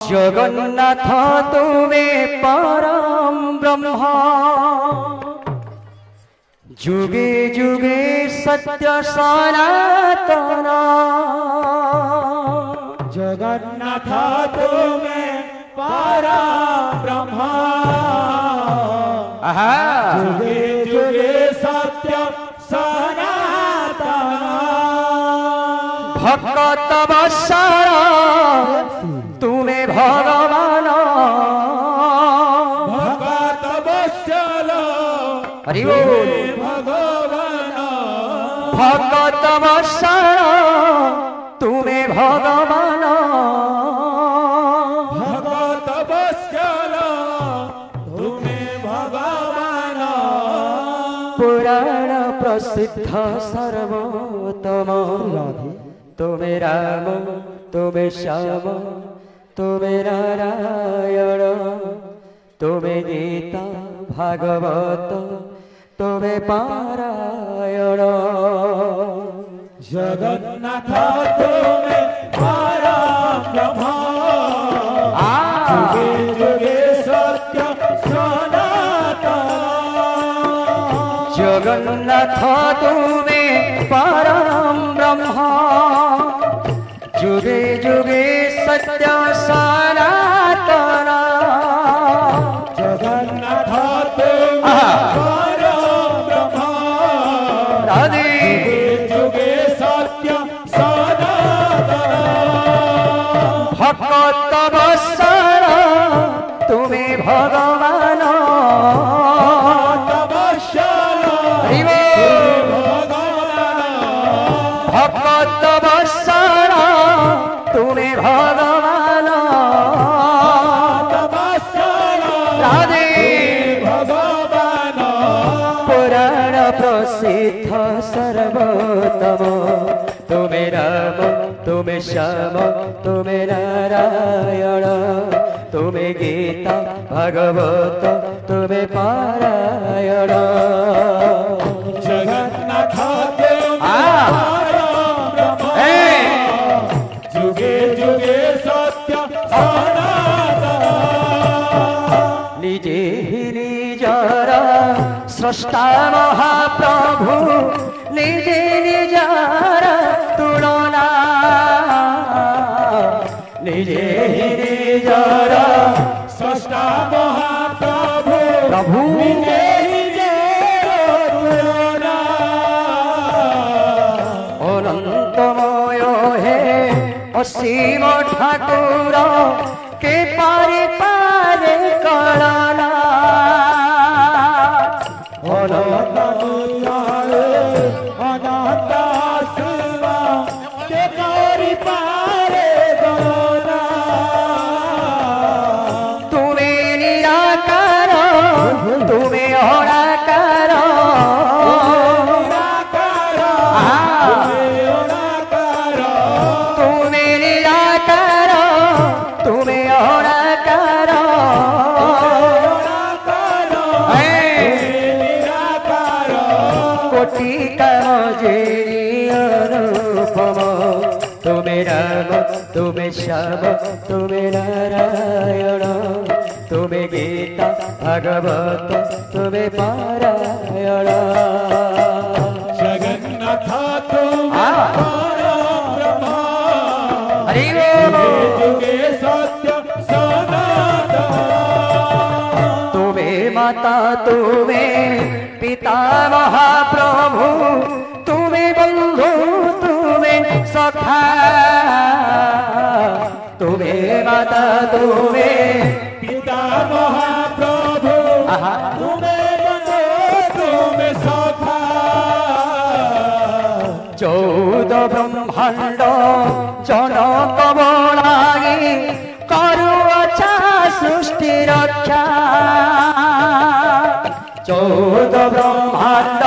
जगन्नाथ तुम्हें परम ब्रह्म जुगे जुगे सत्य सनातन। जगन्नाथ तुम्हें परम ब्रह्म जुगे जुगे सत्य सनातन। भक्त वत्सल तुम्हें भगवान भगत वत्सल हरि बोल भगवान। भगत वत्सल तुम्हें भगवान भगत वत्सल तुम्हें भगवान। पुराण प्रसिद्ध सर्वोत्तम तुम्हें राम तुम्हें श्याम तुम्हें नारायण तुम्हें गीता भागवत तुम्हें पारायण। जगन्नाथ तुम्हें परम ब्रह्म जुगे जुगे सत्य सनातन। जगन्नाथ तुम्हें परम ब्रह्म जुगे जुगे सत्य सनातन। जगन्नाथ तुम्हें परम ब्रह्म जुगे जुगे सत्य सनातन। भक्त वत्सल तुम्हें भगवान भगत वत्सल भक्त वत्सल तुम्हें भगवान राधे भगवान। पुराण प्रसिद्ध सर्वोत्तम तुम्हें राम तुम्हें श्याम तुम्हें नारायण तुम्हें गीता भागवत तुम्हें पारायण। जगन्नाथ जुगे जुगे सत्य सनातन। निजे ही निजर स्रष्टा महाप्रभु निजे निजर तुलना निजे ही निजर स्रष्टा महाप्रभु प्रभु निजे तुलना। अनंतमय हे असीम ठाकुर के पारे पारे कलना। अनंत शिवा के करी पारे गणना। तुम्हें निराकार तुम्हें अनाकार तुम्हें निराकार तुम्हें अनाकार कोटि अनुपम तुम्हें राम तुम्हें श्याम तुम्हें नारायण तुम्हें गीता भागवत तुम्हें पारायण। जगन्नाथ तुम्हें परम ब्रह्म हरि जुगे सत्य सनातन। तुम्हें माता तुम्हें पिता महाप्रभु तुम्हें बंधु तुम्हें सखा तुम्हें माता तुम्हें पिता महाप्रभु तुम्हें बंधु तुम्हें सखा। 14 ब्रह्मांड जनक बलाई करुअछा सृष्टि रक्षा 14 ब्रह्मांड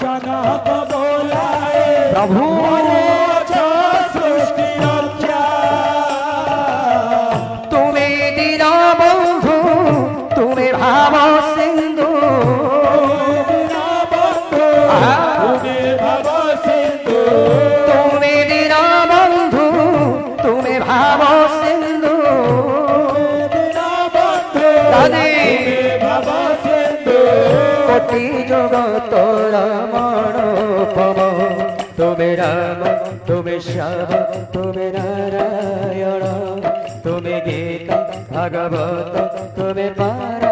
जनक बोलाए प्रभु सृष्टि रक्षा। तुम्हें दीन बंधु तुम्हें भाव सिंधु तुम्हें भव सिंधु तुम्हें दीन बंधु तुम्हें भाव सिंधु জগতর মনোপম তুমি রাম তুমি শ্যাম তুমি নারায়ণ তুমি গীতা ভাগবত তুমি পারা